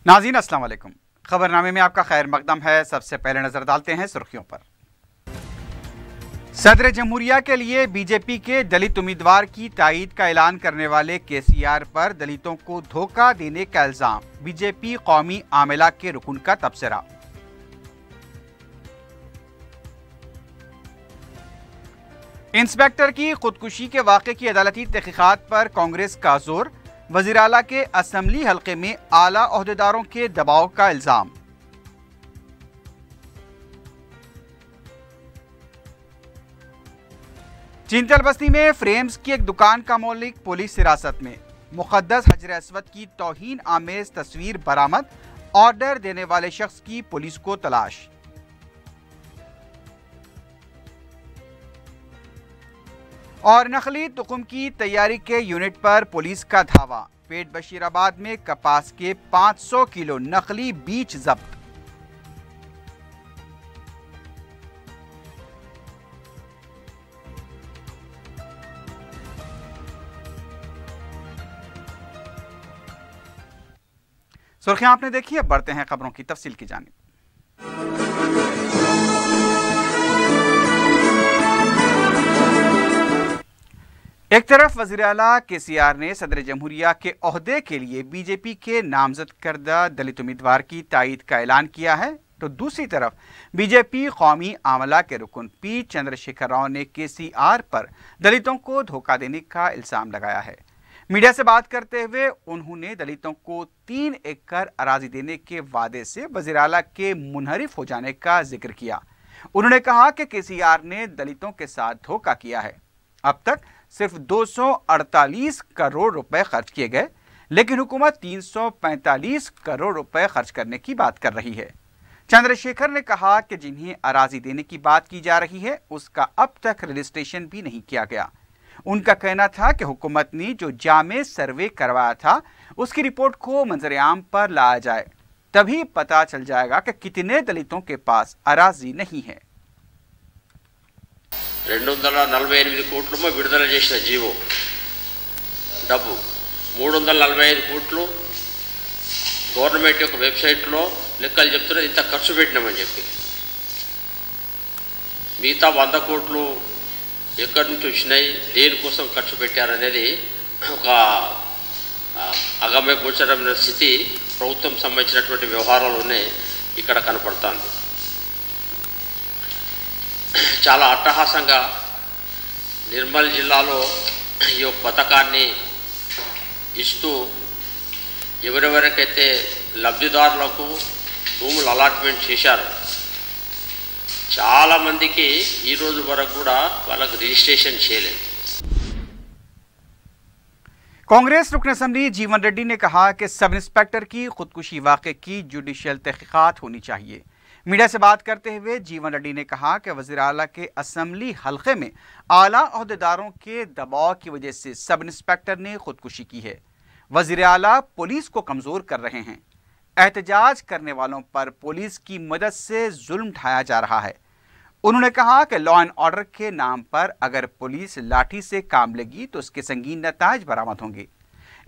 नाज़रीन अस्सलाम वालेकुम। खबरनामे में आपका खैर मकदम है। सबसे पहले नजर डालते हैं सुर्खियों पर। सदर जमहूरिया के लिए बीजेपी के दलित उम्मीदवार की तायीद का ऐलान करने वाले केसीआर पर दलितों को धोखा देने का इल्जाम, बीजेपी कौमी आमिला के रुकन का तबसरा। इंस्पेक्टर की खुदकुशी के वाक़े की अदालती तहकीकात पर कांग्रेस का जोर, वज़ीर आला के असम्बली हल्के में आला ओहदेदारों के दबाव का इल्जाम। चिंतल बस्ती में फ्रेम्स की एक दुकान का मालिक पुलिस हिरासत में, मुक़द्दस हजर अस्वद की तौहीन आमेज तस्वीर बरामद, ऑर्डर देने वाले शख्स की पुलिस को तलाश। और नकली तुकुम की तैयारी के यूनिट पर पुलिस का धावा, पेट बशीराबाद में कपास के 500 किलो नकली बीज जब्त। सुर्खियां आपने देखी, अब बढ़ते हैं खबरों की तफसील की जानिब। एक तरफ वज़ीर आला केसीआर ने सदर जमहूरिया के ओहदे के लिए बीजेपी के नामजद करदा दलित उम्मीदवार की तायीद का ऐलान किया है, तो दूसरी तरफ बीजेपी कौमी आमला के रुकन पी चंद्रशेखर राव ने केसीआर पर दलितों को धोखा देने का इल्जाम लगाया है। मीडिया से बात करते हुए उन्होंने दलितों को 3 एकड़ अराजी देने के वादे से वज़ीर आला के मुनहरिफ हो जाने का जिक्र किया। उन्होंने कहा कि केसीआर ने दलितों के साथ धोखा किया है। अब तक सिर्फ 248 करोड़ रुपए खर्च किए गए, लेकिन हुकूमत 345 करोड़ रुपए खर्च करने की बात कर रही है। चंद्रशेखर ने कहा कि जिन्हें अराजी देने की बात की जा रही है उसका अब तक रजिस्ट्रेशन भी नहीं किया गया। उनका कहना था कि हुकूमत ने जो जामे सर्वे करवाया था उसकी रिपोर्ट को मंजर-ए-आम पर लाया जाए, तभी पता चल जाएगा कि कितने दलितों के पास अराजी नहीं है। 248 కోట్ల విడుదల చేసిన జీవో డబ్బు 345 కోట్లు గవర్నమెంట్ యొక్క వెబ్సైట్లో లెక్కలు చెప్తున్నారు ఇంత ఖర్చు పెట్టినామని చెప్పి, మిగతా 100 కోట్లు ఎక్కడి నుంచి వచ్చినాయి, దేనికోసం ఖర్చు పెట్టారనేది ఒక అగమ్య గోచరమైన స్థితి ప్రభుత్వం సంబంధించినటువంటి వ్యవహారాల్లోనే ఇక్కడ కనపడుతుంది। చాలా అట్టహాసంగా నిర్మల్ జిల్లాలో ఈ పథకాన్ని ఇస్తూ ఎవరెవరికైతే లబ్ధిదారులకు భూములు అలాట్మెంట్ చేశారో చాలా మందికి ఈ రోజు వరకు కూడా వాళ్ళకి రిజిస్ట్రేషన్ చేయలేదు। कांग्रेस रुकन असम्बली जीवन रेड्डी ने कहा कि सब इंस्पेक्टर की खुदकुशी वाक़े की जुडिशियल तहकीकात होनी चाहिए। मीडिया से बात करते हुए जीवन रेड्डी ने कहा कि वज़ीर आला के असम्बली हल्के में आला ओहदेदारों के दबाव की वजह से सब इंस्पेक्टर ने खुदकुशी की है। वज़ीर आला पुलिस को कमज़ोर कर रहे हैं। एहतजाज करने वालों पर पुलिस की मदद से जुल्म ढाया जा रहा है। उन्होंने कहा कि लॉ एंड ऑर्डर के नाम पर अगर पुलिस लाठी से काम लेगी तो उसके संगीन नताइज बरामद होंगे।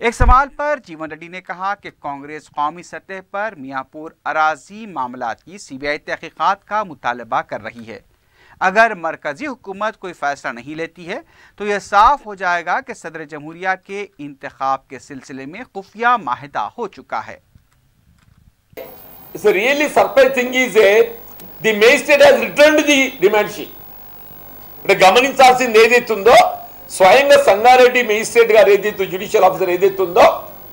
एक सवाल पर जीवन रेड्डी ने कहा कि कांग्रेस कौमी सतह पर मियाँपुर अराजी मामलात की सीबीआई तहकीकात का मुतालबा कर रही है। अगर मरकजी हुकूमत कोई फैसला नहीं लेती है तो यह साफ हो जाएगा कि सदर जमहूरिया के इंतखाब के सिलसिले में खुफिया माहिदा हो चुका है। It's a really surprising thing is the magistrate has returned the demand sheet. ఇక్కడ గమనించాల్సింది ఏదైతుందో స్వయంగా సంగారెడ్డి మేజిస్ట్రేట్ గారు ఏదైతే జ్యుడిషియల్ ఆఫీసర్ ఏదైతుందో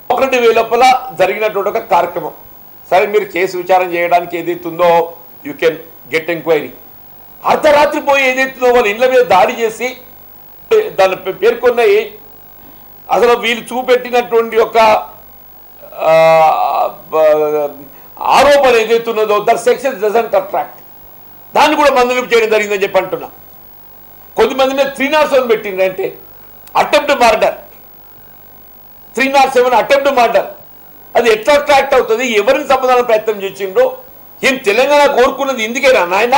1 లోపల జరిగినటువంటి ఒక కార్యక్రమం, సరే మీరు కేసు విచారణ చేయడానికి ఏదైతుందో యూ కెన్ గెట్ ఎంక్వైరీ, అర్ధరాత్రి పోయి ఏదైతుందో వాళ్ళ ఇళ్ళ మీద దాడి చేసి దాన్ని పేర్కొన్నాయి అసలు వీళ్ళు చూపెట్టినటువంటి ఒక ఆరోపణ ఏదైతున్నదో దట్ సెక్షన్ డజంట్ అట్రాక్ట్, దాన్ని కూడా మందులకు చేయడం జరిగిందని చెప్పి అంటున్నా। కొద్దిమంది మీద 307 పెట్టిండ్రంటే అటెంప్ట్ మర్డర్, 307 అటెంప్ట్ మర్డర్, అది ఎట్లా అట్రాక్ట్ అవుతుంది? ఎవరిని సమాధానం ప్రయత్నం చేసిండ్రో? ఏం తెలంగాణ కోరుకున్నది ఇందుకేనా నాయన?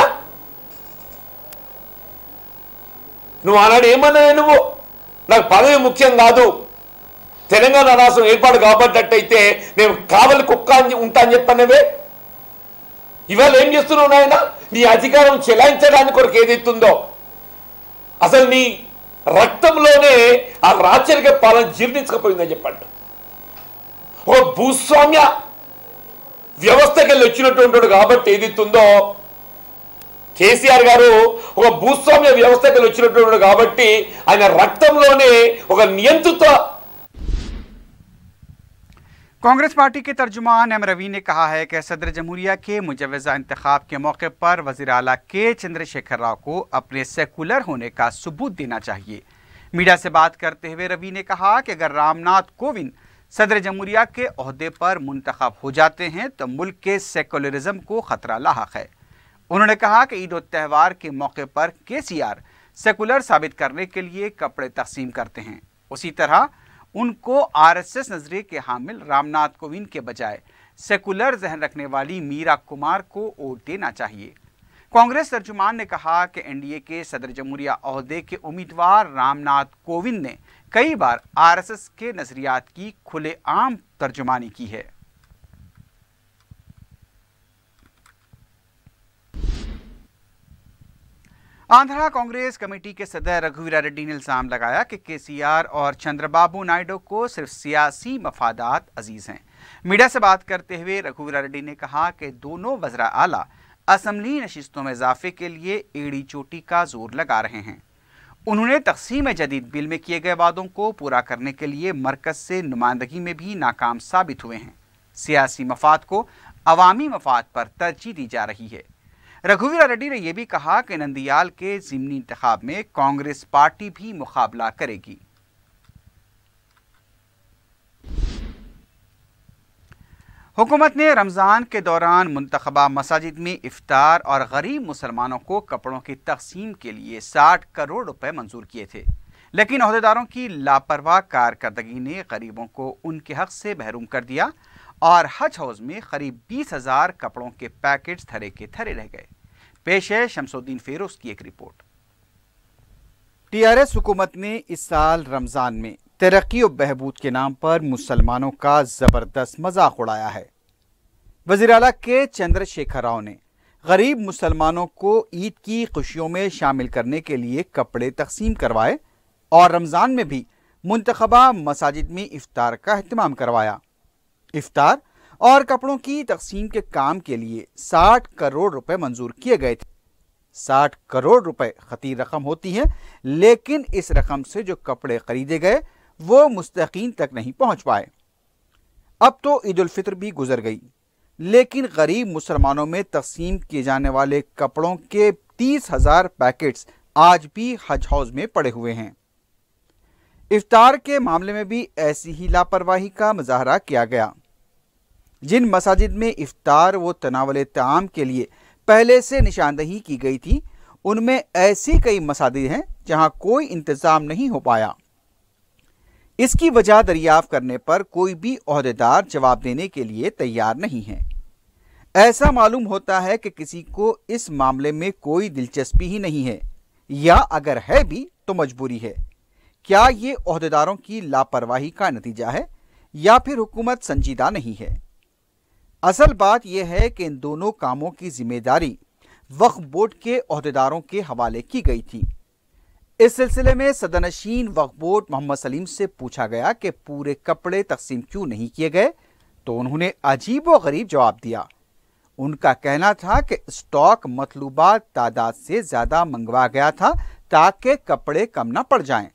నువ్వు ఆనాడు ఏమన్నా, నువ్వు నాకు పదవి ముఖ్యం కాదు, తెలంగాణ రాష్ట్రం ఏర్పాటు కాబట్టినట్టయితే నేను కావలి కుక్క అని ఉంటా అని చెప్పనవే. ఇవాళ ఏం చేస్తున్నావు నాయన? నీ అధికారం చెలాయించడానికి కొరకు ఏదైతుందో అసలు నీ రక్తంలోనే ఆ రాచరిక పాలన జీర్ణించకపోయిందని చెప్పండి. ఒక భూస్వామ్య వ్యవస్థకి వెళ్ళి వచ్చినటువంటి కాబట్టి ఏదైతుందో కేసీఆర్ గారు ఒక భూస్వామ్య వ్యవస్థకి వచ్చినటువంటి కాబట్టి ఆయన రక్తంలోనే ఒక నియంత్రిత. कांग्रेस पार्टी के तर्जुमान एम रवि ने कहा है कि सदर जमहूरिया के मुजव्वज़ा इंतखाब के मौके पर वज़ीर आला के चंद्रशेखर राव को अपने सेकुलर होने का सबूत देना चाहिए। मीडिया से बात करते हुए रवि ने कहा कि अगर रामनाथ कोविंद सदर जमहूरिया के ओहदे पर मुंतखब हो जाते हैं तो मुल्क के सेकुलरिज्म को ख़तरा लाहक है। उन्होंने कहा कि ईद उल त्यौहार के मौके पर केसीआर सेकुलर साबित करने के लिए कपड़े तकसीम करते हैं, उसी तरह उनको आरएसएस नजरिए के हामिल रामनाथ कोविंद के बजाय सेकुलर जहन रखने वाली मीरा कुमार को वोट देना चाहिए। कांग्रेस तर्जुमान ने कहा कि एनडीए के सदर जमहूरिया ओहदे के उम्मीदवार रामनाथ कोविंद ने कई बार आरएसएस के नजरियात की खुलेआम तर्जुमानी की है। आंध्रा कांग्रेस कमेटी के सदर रघुवीरा रेड्डी ने इल्जाम लगाया कि केसीआर और चंद्रबाबू नायडू को सिर्फ सियासी मफादात अजीज हैं। मीडिया से बात करते हुए रघुवीरा रेड्डी ने कहा कि दोनों वज़रा आला असम्बली नशिस्तों में इजाफे के लिए एड़ी चोटी का जोर लगा रहे हैं। उन्होंने तक़सीम जदीद बिल में किए गए वादों को पूरा करने के लिए मरकज़ से नुमाइंदगी में भी नाकाम साबित हुए हैं। सियासी मफाद को अवामी मफाद पर तरजीह दी जा रही है। रघुवीरा रेड्डी ने यह भी कहा कि नंदियाल के ज़िमनी इंतखाब में कांग्रेस पार्टी भी मुकाबला करेगी। हुकूमत ने रमज़ान के दौरान मुंतखबा मसाजिद में इफ्तार और गरीब मुसलमानों को कपड़ों की तकसीम के लिए 60 करोड़ रुपए मंजूर किए थे, लेकिन अहदेदारों की लापरवाह कारकर्दगी ने गरीबों को उनके हक से महरूम कर दिया और हज हाउस में करीब 20,000 कपड़ों के पैकेट्स धरे के धरे रह गए। पेश है शमसुद्दीन फेरोज की एक रिपोर्ट। टीआरएस हुकूमत ने इस साल रमजान में तरक्की और बहबूद के नाम पर मुसलमानों का जबरदस्त मजाक उड़ाया है। वज़ीर आला के चंद्रशेखर राव ने गरीब मुसलमानों को ईद की खुशियों में शामिल करने के लिए कपड़े तकसीम करवाए और रमजान में भी मुंतखबा मसाजिद में इफ्तार का अहतमाम करवाया। इफ्तार और कपड़ों की तकसीम के काम के लिए 60 करोड़ रुपए मंजूर किए गए थे। 60 करोड़ रुपए खतीर रकम होती है, लेकिन इस रकम से जो कपड़े खरीदे गए वो मुस्तकीन तक नहीं पहुंच पाए। अब तो ईद उल फित्र भी गुजर गई, लेकिन गरीब मुसलमानों में तकसीम किए जाने वाले कपड़ों के 30,000 पैकेट्स आज भी हज हाउस में पड़े हुए हैं। इफ्तार के मामले में भी ऐसी ही लापरवाही का मुजाहरा किया गया। जिन मसाजिद में इफ्तार व तनावले ताम के लिए पहले से निशानदही की गई थी, उनमें ऐसी कई मसाजिद हैं जहां कोई इंतजाम नहीं हो पाया। इसकी वजह दरियाफ्त करने पर कोई भी ओहदेदार जवाब देने के लिए तैयार नहीं है। ऐसा मालूम होता है कि किसी को इस मामले में कोई दिलचस्पी ही नहीं है, या अगर है भी तो मजबूरी है। क्या ये ओहदेदारों की लापरवाही का नतीजा है या फिर हुकूमत संजीदा नहीं है? असल बात यह है कि इन दोनों कामों की जिम्मेदारी वक्फ बोर्ड के ओहदेदारों के हवाले की गई थी। इस सिलसिले में सदनशीन वक्फ बोर्ड मोहम्मद सलीम से पूछा गया कि पूरे कपड़े तकसीम क्यों नहीं किए गए, तो उन्होंने अजीब व गरीब जवाब दिया। उनका कहना था कि स्टॉक मतलूबा तादाद से ज़्यादा मंगवा गया था ताकि कपड़े कम न पड़ जाएं।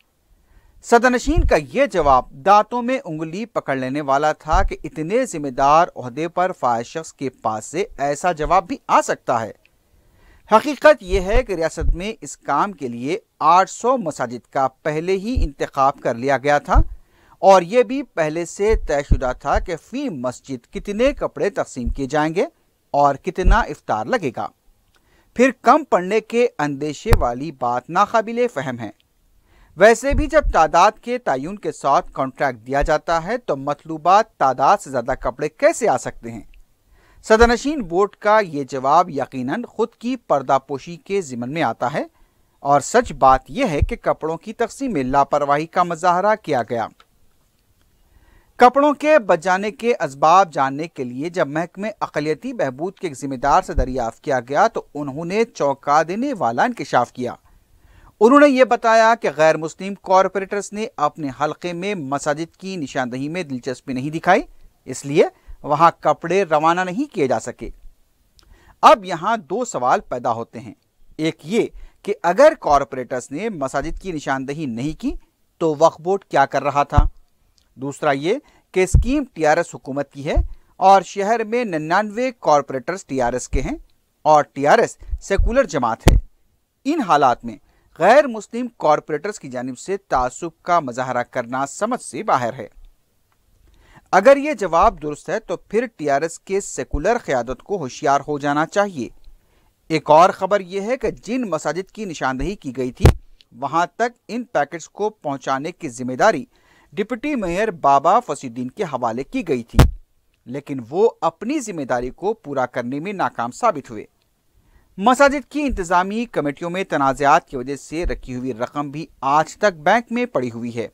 सदनशीन का यह जवाब दांतों में उंगली पकड़ लेने वाला था कि इतने जिम्मेदार ओहदे पर फाइज शख्स के पास से ऐसा जवाब भी आ सकता है। हकीकत यह है कि रियासत में इस काम के लिए 800 मसाजिद का पहले ही इंतखाब कर लिया गया था और यह भी पहले से तयशुदा था कि फी मस्जिद कितने कपड़े तकसीम किए जाएंगे और कितना इफ्तार लगेगा। फिर कम पड़ने के अंदेशे वाली बात नाकाबिले फ़हम है। वैसे भी जब तादाद के तयन के साथ कॉन्ट्रैक्ट दिया जाता है तो मतलूबा तादाद से ज़्यादा कपड़े कैसे आ सकते हैं? सदनशीन बोर्ड का ये जवाब यकीनन खुद की पर्दापोशी के ज़िम्मन में आता है और सच बात यह है कि कपड़ों की तकसीम में लापरवाही का मुजाहरा किया गया। कपड़ों के बच जाने के असबाब जानने के लिए जब महकमे अक़लियती बहबूद के एक जिम्मेदार से दरियाफ्त किया गया तो उन्होंने चौंका देने वाला इंकशाफ किया। उन्होंने ये बताया कि गैर मुस्लिम कॉरपोरेटर्स ने अपने हल्के में मसाजिद की निशानदही में दिलचस्पी नहीं दिखाई, इसलिए वहां कपड़े रवाना नहीं किए जा सके। अब यहां दो सवाल पैदा होते हैं। एक ये कि अगर कॉरपोरेटर्स ने मसाजिद की निशानदही नहीं की तो वक्फ बोर्ड क्या कर रहा था। दूसरा ये कि स्कीम टीआरएस हुकूमत की है और शहर में 99 कॉरपोरेटर्स टीआरएस के हैं और टीआरएस सेकुलर जमात है। इन हालात में गैर मुस्लिम कॉरपोरेटर्स की जानिब से तासुब का मुजाहरा करना समझ से बाहर है। अगर ये जवाब दुरुस्त है तो फिर टीआरएस के सेकुलर क़यादत को होशियार हो जाना चाहिए। एक और खबर यह है कि जिन मसाजिद की निशानदही की गई थी वहां तक इन पैकेट्स को पहुंचाने की जिम्मेदारी डिप्टी मेयर बाबा फसीउद्दीन के हवाले की गई थी, लेकिन वो अपनी जिम्मेदारी को पूरा करने में नाकाम साबित हुए। मसाजिद की इंतजामी कमेटियों में तनाज़ात की वजह से रखी हुई रकम भी आज तक बैंक में पड़ी हुई है।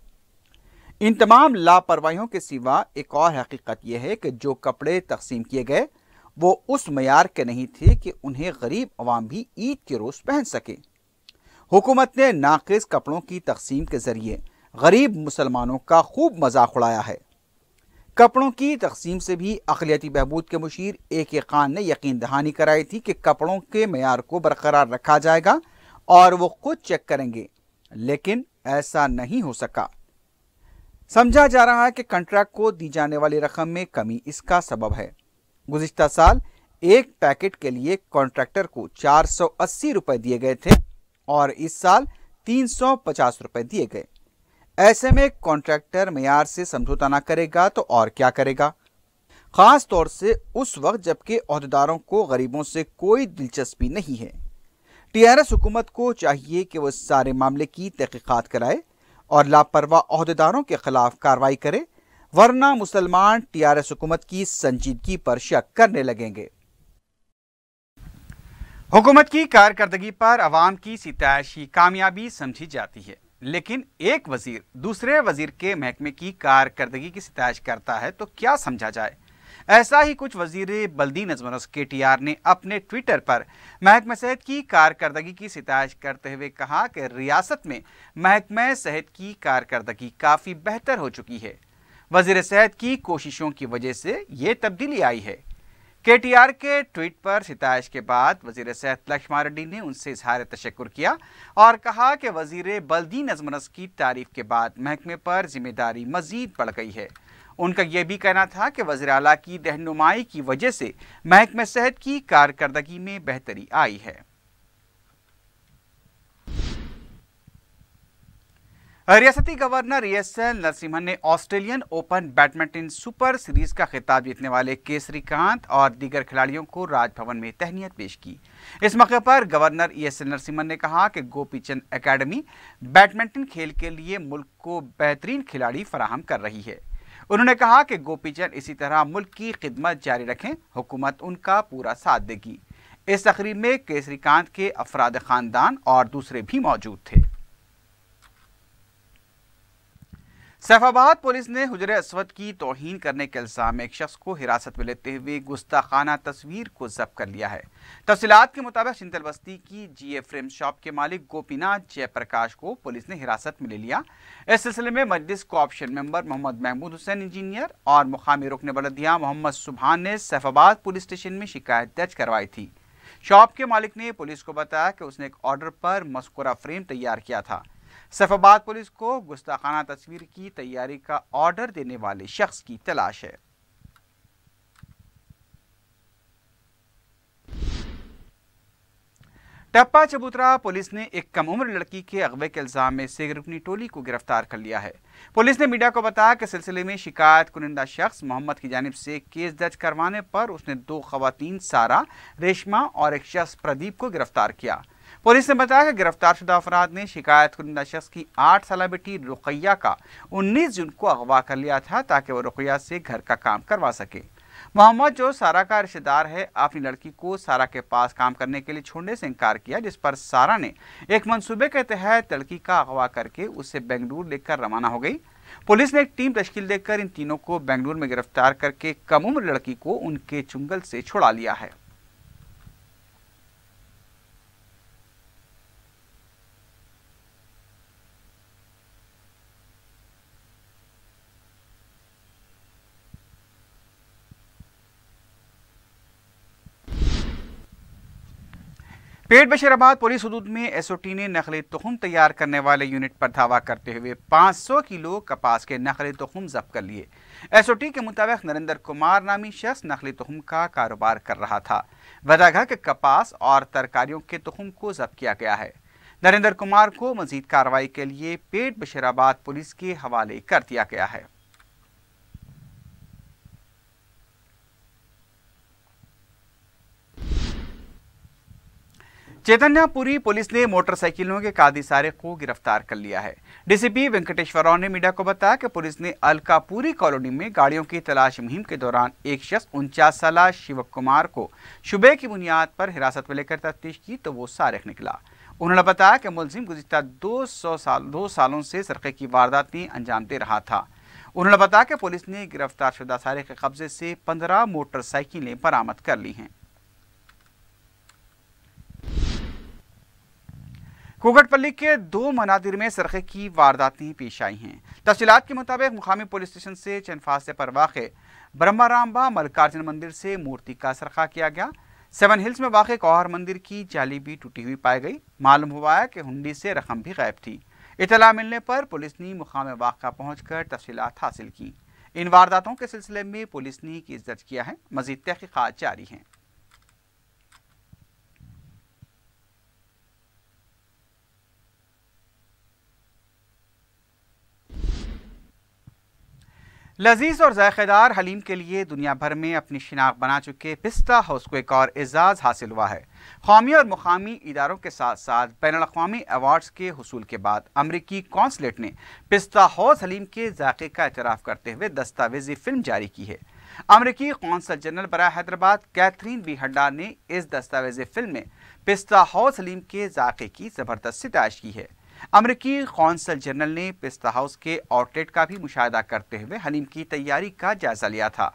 इन तमाम लापरवाहियों के सिवा एक और हकीकत यह है कि जो कपड़े तकसीम किए गए वो उस मयार के नहीं थे कि उन्हें गरीब अवाम भी ईद के रोज़ पहन सके। हुकूमत ने नाक़िस कपड़ों की तकसीम के जरिए गरीब मुसलमानों का खूब मजाक उड़ाया है। कपड़ों की तकसीम से भी अक़लियती बहबूद के मुशीर ए.के. खान ने यकीन दहानी कराई थी कि कपड़ों के मयार को बरकरार रखा जाएगा और वो खुद चेक करेंगे, लेकिन ऐसा नहीं हो सका। समझा जा रहा है कि कॉन्ट्रैक्ट को दी जाने वाली रकम में कमी इसका सबब है। गुज़िश्ता साल एक पैकेट के लिए कॉन्ट्रैक्टर को 480 रुपए दिए गए थे और इस साल 350 रुपए दिए गए। ऐसे में कॉन्ट्रैक्टर मेयार से समझौता ना करेगा तो और क्या करेगा, खास तौर से उस वक्त जबकि ओहदेदारों को गरीबों से कोई दिलचस्पी नहीं है। टीआरएस हुकूमत को चाहिए कि वह सारे मामले की तहकीकात कराए और लापरवाह ओहदेदारों के खिलाफ कार्रवाई करे, वरना मुसलमान टीआरएस हुकूमत की संजीदगी पर शक करने लगेंगे। हुकूमत की कारकर्दगी पर अवाम की सिताइश ही कामयाबी समझी जाती है, लेकिन एक वजीर दूसरे वजीर के महकमे की कारकर्दगी की सिताइश करता है तो क्या समझा जाए। ऐसा ही कुछ वजीर बल्दी नज़्म KTR ने अपने ट्विटर पर महकमा सेहत की कारकर्दगी की सिताइश करते हुए कहा कि रियासत में महकमा सेहत की कारकर्दगी काफ़ी बेहतर हो चुकी है। वजीर सेहत की कोशिशों की वजह से ये तब्दीली आई है। KTR के ट्वीट पर सिताइश के बाद वजीर सेहत लक्ष्मण रेड्डी ने उनसे इजहार तशक्कुर किया और कहा कि वजीर बल्दी नज़्म की तारीफ के बाद महकमे पर जिम्मेदारी मजीद बढ़ गई है। उनका यह भी कहना था कि वज़ीर आला की रहनुमाई की वजह से महकमे सेहत की कारकर्दगी में बेहतरी आई है। रियासती गवर्नर ESL नरसिम्हन ने Australian open badminton super series का खिताब जीतने वाले केसरीकांत और दीगर खिलाड़ियों को राजभवन में तहनीत पेश की। इस मौके पर गवर्नर ESL नरसिम्हन ने कहा कि गोपीचंद एकेडमी बैडमिंटन खेल के लिए मुल्क को बेहतरीन खिलाड़ी फराहम कर रही है। उन्होंने कहा कि गोपीचंद इसी तरह मुल्क की खिदमत जारी रखें, हुकूमत उनका पूरा साथ देगी। इस तकरीब में केसरीकांत के अफराद खानदान और दूसरे भी मौजूद थे। सैफाबाद पुलिस ने हुजरे अस्वद की तौहीन करने के इल्जाम में एक शख्स को हिरासत में लेते हुए गुस्ताखाना तस्वीर को जब्त कर लिया है। तफसीलात के मुताबिक चिंतल बस्ती की GA फ्रेम शॉप के मालिक गोपीनाथ जयप्रकाश को पुलिस ने हिरासत में ले लिया। इस सिलसिले में मजलिस co-option member Mohammad Mahmood Hussain engineer और मुकामी रुकन बलदिया मोहम्मद सुबहान ने सैफाबाद पुलिस स्टेशन में शिकायत दर्ज करवाई थी। शॉप के मालिक ने पुलिस को बताया कि उसने एक ऑर्डर पर मज़कूरा फ्रेम तैयार किया था। सैफाबाद पुलिस को गुस्ताखाना तस्वीर की तैयारी का ऑर्डर देने वाले शख्स की तलाश है। टप्पा चबूतरा पुलिस ने एक कम उम्र लड़की के अगवे के इल्जाम में से रुकनी टोली को गिरफ्तार कर लिया है। पुलिस ने मीडिया को बताया कि सिलसिले में शिकायत कुनिंदा शख्स मोहम्मद की जानिब से केस दर्ज करवाने पर उसने 2 खवातीन सारा, रेशमा और एक शख्स प्रदीप को गिरफ्तार किया। पुलिस ने बताया कि गिरफ्तारशुदा अफराद ने शिकायत कुनिंदा शख्स की 8 साल बेटी रुकैया का 19 जून को अगवा कर लिया था ताकि वह रुकैया से घर का काम करवा सके। मोहम्मद, जो सारा का रिश्तेदार है, अपनी लड़की को सारा के पास काम करने के लिए छोड़ने से इनकार किया, जिस पर सारा ने एक मंसूबे के तहत लड़की का अगवा करके उसे बेंगलुरु लेकर रवाना हो गई। पुलिस ने एक टीम तश्कील देकर इन तीनों को बेंगलुरु में गिरफ्तार करके कम उम्र लड़की को उनके चुंगल से छुड़ा लिया है। पेट बशीराबाद पुलिस हदूद में एसओटी ने नकली तुखम तैयार करने वाले यूनिट पर धावा करते हुए 500 किलो कपास के नकली तुखम जब्त कर लिए। एसओटी के मुताबिक नरेंद्र कुमार नामी शख्स नकली तुखम का कारोबार कर रहा था। वदागढ़ के कपास और तरकारियों के तुखम को जब्त किया गया है। नरेंद्र कुमार को मजीद कार्रवाई के लिए पेट बशीराबाद पुलिस के हवाले कर दिया गया है। चैतन्यपुरी पुलिस ने मोटरसाइकिलों के कादी सारिक को गिरफ्तार कर लिया है। डीसीपी वेंकटेश्वर राव ने मीडिया को बताया कि पुलिस ने अलकापुरी कॉलोनी में गाड़ियों की तलाश मुहिम के दौरान एक शख्स 49 साल शिव कुमार को शुबे की बुनियाद पर हिरासत में लेकर तफ्तीश की तो वो सारिक निकला। उन्होंने बताया कि मुलजिम गुज़िश्ता 2 सालों से सरक़े की वारदातें अंजाम दे रहा था। उन्होंने बताया कि पुलिस ने गिरफ्तार शुदा सारिक के कब्जे से 15 मोटरसाइकिलें बरामद कर ली हैं। कुकटपल्ली के 2 मनादिर में सरक़े की वारदातें पेश आई हैं। तफसीलात के मुताबिक मुकामी पुलिस स्टेशन से चंद फासले पर वाक़े ब्रह्मारामबा मल्लिकार्जुन मंदिर से मूर्ति का सरक़ा किया गया। 7 हिल्स में वाक़े कौहर मंदिर की जाली भी टूटी हुई पाई गई। मालूम हुआ है कि हुंडी से रकम भी गायब थी। इतला मिलने पर पुलिस ने मुकाम वाक़ा पहुँचकर तफसीलात हासिल की। इन वारदातों के सिलसिले में पुलिस ने केस दर्ज किया है। मज़ीद तहक़ीक़ात जारी हैं। लजीज और जायकेदार हलीम के लिए दुनिया भर में अपनी शिनाख्त बना चुके पिस्ता हाउस को एक और एजाज़ हासिल हुआ है। कौमी और मुकामी इदारों के साथ साथ बैनुल-अक़वामी अवार्ड्स के हुसूल के बाद अमरीकी कौंसलेट ने पिस्ता हाउस हलीम के जायके का एतराफ़ करते हुए दस्तावेजी फिल्म जारी की है। अमरीकी कौंसल जनरल बराए हैदराबाद कैथरीन बी हड्डा ने इस दस्तावेजी फिल्म में पिस्ता हाउस हलीम के जायके की ज़बरदस्त सिताइश की है। अमरीकी कौंसल जनरल ने पिस्ता हाउस के आउटलेट का भी मुशाहिदा करते हुए हलीम की तैयारी का जायजा लिया था।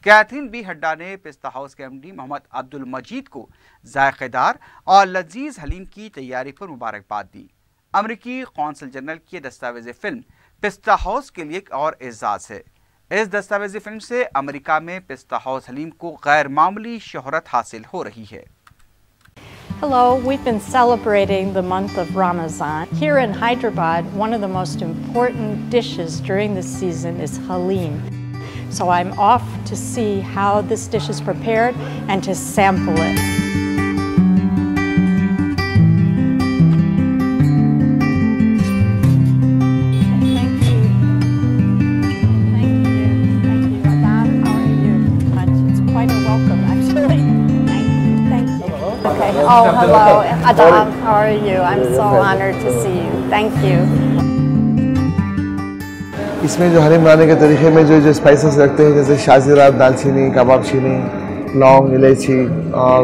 कैथरीन बी हड्डा ने पिस्ता हाउस के एमडी मोहम्मद अब्दुल मजीद को जायकेदार और लजीज हलीम की तैयारी पर मुबारकबाद दी। अमरीकी कौंसल जनरल की दस्तावेजी फिल्म पिस्ता हाउस के लिए एक और एजाज है। इस दस्तावेजी फिल्म से अमेरिका में पिस्ता हाउस हलीम को गैर मामूली शोहरत हासिल हो रही है। Hello, we've been celebrating the month of Ramadan. Here in Hyderabad, one of the most important dishes during this season is halim. So I'm off to see how this dish is prepared and to sample it. Oh, hello, Adam. How are you? I'm so honored to see you. Thank you. इसमें जो हलीम बनाने के तरीके में जो spices रखते हैं जैसे शाजीरा, दालचीनी, कबाब चीनी, लौंग, इलायची,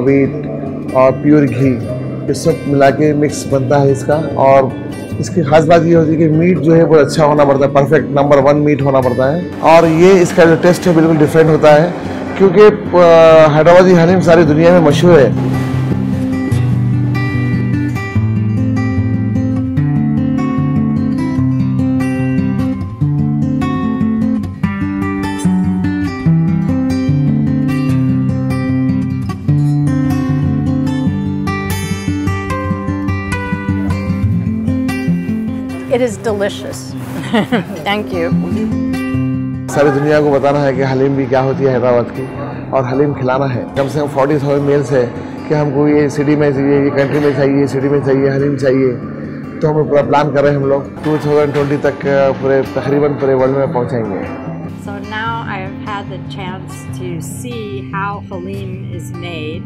वीट और प्योर घी, ये सब मिला के मिक्स बनता है इसका। और इसकी खास बात ये होती है कि मीट जो है वो अच्छा होना पड़ता है, परफेक्ट नंबर 1 मीट होना पड़ता है। और ये इसका जो टेस्ट है बिल्कुल डिफरेंट होता है क्योंकि हैदराबादी हलीम सारी दुनिया में मशहूर है। It is delicious. Thank you. सारी दुनिया को बताना है कि हलीम भी क्या होती है हैदराबाद की, और हलीम खिलाना है। कम से कम 40,000 मेल्स है कि हमको ये सिटी में चाहिए, ये कंट्री में चाहिए, सिटी में चाहिए, हलीम चाहिए। तो हम पूरा प्लान कर रहे हैं हम लोग 2020 तक तकरीबन पूरे वर्ल्ड में पहुँचेंगे। So now I have had the chance to see how halim is made,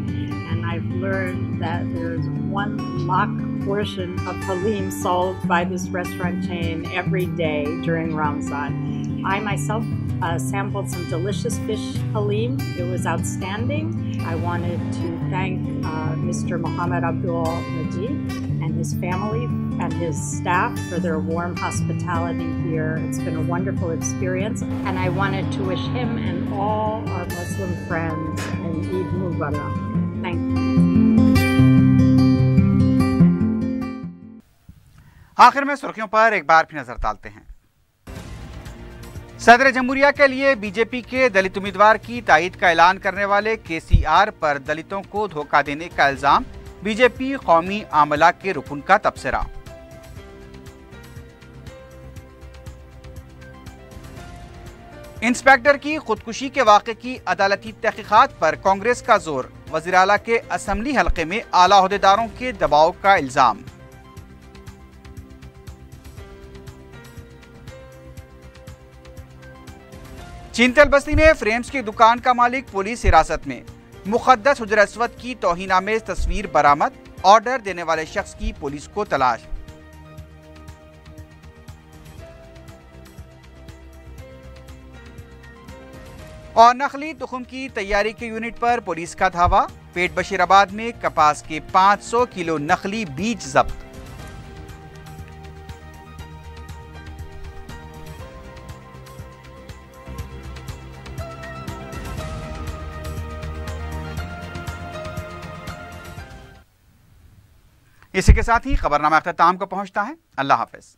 and I've learned that there's 1 lakh portion of halim sold by this restaurant chain every day during Ramadan. I myself sampled some delicious fish halim. It was outstanding. I wanted to thank Mr. Mohammed Abdul Majid and his family and his staff for their warm hospitality here. It's been a wonderful experience, and I wanted to wish him and all our Muslim friends an Eid Mubarak. Thank you. آخر میں سرخیوں پر ایک بار پھر نظر ڈالتے ہیں۔ صدر جمہوریہ کے لیے بی جے پی کے دلت امیدوار کی تائید کا اعلان کرنے والے کے سی آر پر دلتوں کو دھوکہ دینے کا الزام، بی جے پی قومی عملہ کے رکن کا تبصرہ۔ انسپیکٹر کی خودکشی کے واقعے کی عدالتی تحقیقات پر کانگریس کا زور، وزیر اعلیٰ کے اسمبلی حلقے میں اعلیٰ عہدیداروں کے دباؤ کا الزام۔ چینتل بستی میں فریمز کی دکان کا مالک پولیس حراست میں، مقدس حجر اسود کی توہین آمیز تصویر برآمد، آرڈر دینے والے شخص کی پولیس کو تلاش۔ اور نخلی تخم کی تیاری کے یونٹ پر پولیس کا دھاوا، پیٹ بشیر آباد میں کپاس کے 500 کلو نخلی بیج ضبط۔ اسی کے ساتھ ہی خبرنامہ اختتام کو پہنچتا ہے۔ اللہ حافظ۔